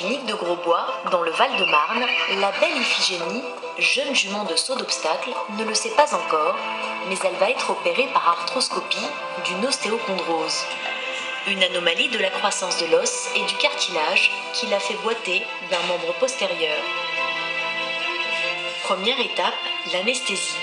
clinique de Grosbois, dans le Val-de-Marne, la belle Iphigénie, jeune jument de saut d'obstacle, ne le sait pas encore, mais elle va être opérée par arthroscopie d'une ostéochondrose. Une anomalie de la croissance de l'os et du cartilage qui la fait boiter d'un membre postérieur. Première étape, l'anesthésie.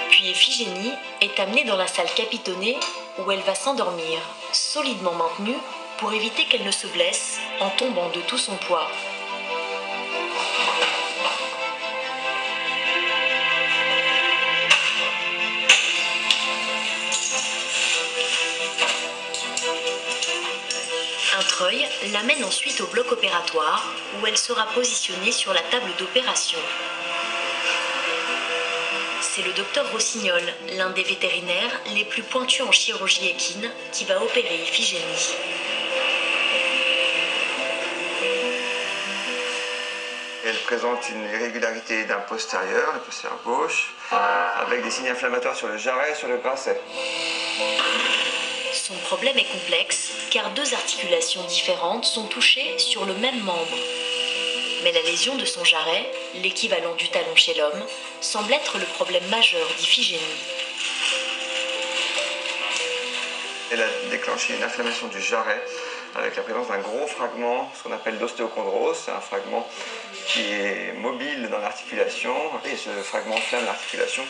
Puis Iphigénie est amenée dans la salle capitonnée où elle va s'endormir, solidement maintenue pour éviter qu'elle ne se blesse en tombant de tout son poids. Un treuil l'amène ensuite au bloc opératoire où elle sera positionnée sur la table d'opération. C'est le docteur Rossignol, l'un des vétérinaires les plus pointus en chirurgie équine, qui va opérer Iphigénie. Elle présente une irrégularité d'un postérieur, le postérieur gauche, avec des signes inflammatoires sur le jarret et sur le grasset. Son problème est complexe, car deux articulations différentes sont touchées sur le même membre. Mais la lésion de son jarret, l'équivalent du talon chez l'homme, semble être le problème majeur d'Iphigénie. Elle a déclenché une inflammation du jarret avec la présence d'un gros fragment, ce qu'on appelle l'ostéochondrose. C'est un fragment qui est mobile dans l'articulation et ce fragment inflamme l'articulation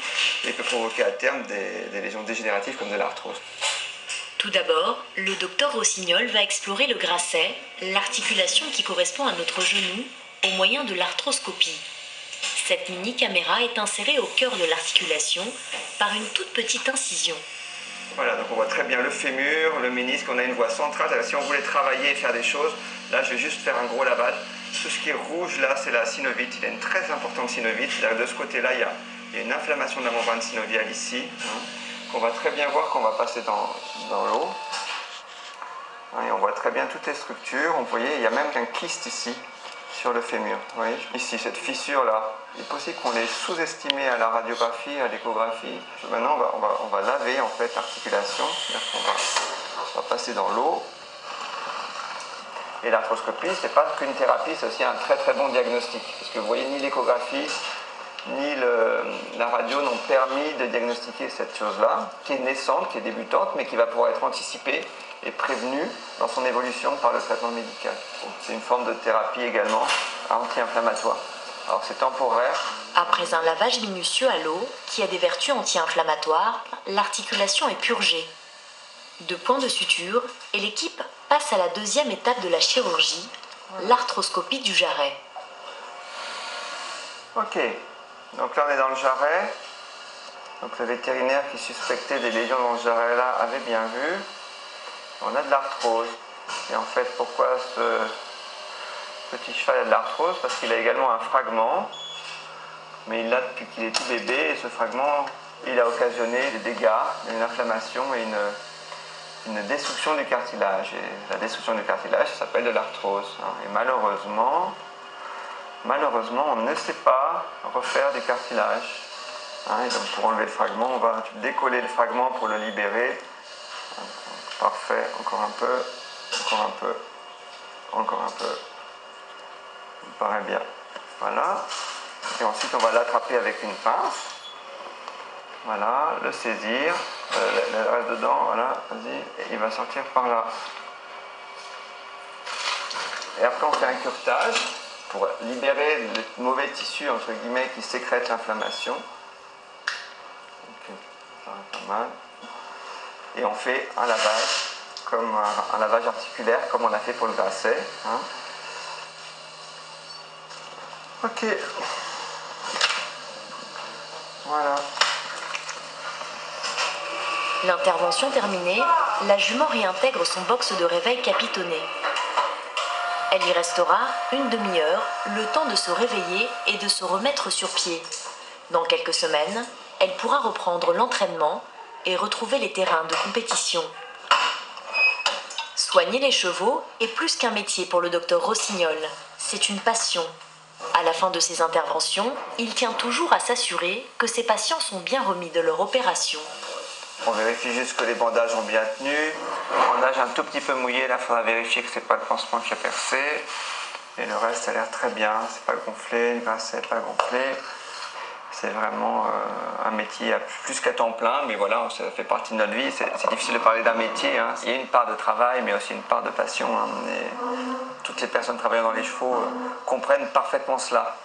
et peut provoquer à terme des lésions dégénératives comme de l'arthrose. Tout d'abord, le docteur Rossignol va explorer le grasset, l'articulation qui correspond à notre genou, au moyen de l'arthroscopie. Cette mini-caméra est insérée au cœur de l'articulation par une toute petite incision. Voilà, donc on voit très bien le fémur, le ménisque, on a une voie centrale. Alors, si on voulait travailler et faire des choses, là je vais juste faire un gros lavage. Tout ce qui est rouge là, c'est la synovite. Il y a une très importante synovite. De ce côté-là, il y a une inflammation de la membrane synoviale ici, qu'on va très bien voir quand on va passer dans l'eau. Et on voit très bien toutes les structures. Vous voyez, il y a même un kyste ici, sur le fémur. Vous voyez, ici, cette fissure-là, il est possible qu'on l'ait sous-estimée à la radiographie, à l'échographie. Maintenant, on va laver en fait l'articulation. On va passer dans l'eau. Et l'arthroscopie, c'est pas qu'une thérapie, c'est aussi un très très bon diagnostic. Parce que vous voyez, ni l'échographie, ni la radio n'ont permis de diagnostiquer cette chose-là, qui est naissante, qui est débutante, mais qui va pouvoir être anticipée et prévenue dans son évolution par le traitement médical. C'est une forme de thérapie également anti-inflammatoire. Alors c'est temporaire. Après un lavage minutieux à l'eau, qui a des vertus anti-inflammatoires, l'articulation est purgée. 2 points de suture et l'équipe passe à la deuxième étape de la chirurgie, l'arthroscopie du jarret. Ok, donc là on est dans le jarret. Donc le vétérinaire qui suspectait des lésions dans ce jarret-là avait bien vu. On a de l'arthrose. Et en fait, pourquoi ce petit cheval a de l'arthrose? Parce qu'il a également un fragment, mais il l'a depuis qu'il est tout bébé, et ce fragment, il a occasionné des dégâts, une inflammation et une destruction du cartilage. Et la destruction du cartilage, ça s'appelle de l'arthrose. Et malheureusement, on ne sait pas refaire du cartilage. Et donc pour enlever le fragment, on va décoller le fragment pour le libérer. Parfait, encore un peu, encore un peu, encore un peu. Ça me paraît bien. Voilà. Et ensuite, on va l'attraper avec une pince. Voilà, le saisir, le reste dedans, voilà, vas-y, et il va sortir par là. Et après, on fait un curetage pour libérer le mauvais tissu, entre guillemets, qui sécrète l'inflammation. Ok, ça va pas mal. Et on fait un lavage, comme un lavage articulaire, comme on a fait pour le grasset. Ok. Voilà. L'intervention terminée, la jument réintègre son box de réveil capitonné. Elle y restera une demi-heure, le temps de se réveiller et de se remettre sur pied. Dans quelques semaines, elle pourra reprendre l'entraînement et retrouver les terrains de compétition. Soigner les chevaux est plus qu'un métier pour le docteur Rossignol, c'est une passion. À la fin de ses interventions, il tient toujours à s'assurer que ses patients sont bien remis de leur opération. On vérifie juste que les bandages ont bien tenu, on bandage un tout petit peu mouillé, là il faudra vérifier que c'est pas le pansement qui a percé. Et le reste a l'air très bien, c'est pas gonflé, le gras c'est pas gonflé. C'est vraiment un métier plus qu'à temps plein, mais voilà, ça fait partie de notre vie. C'est difficile de parler d'un métier, hein. Il y a une part de travail, mais aussi une part de passion, hein. Et toutes les personnes travaillant dans les chevaux comprennent parfaitement cela.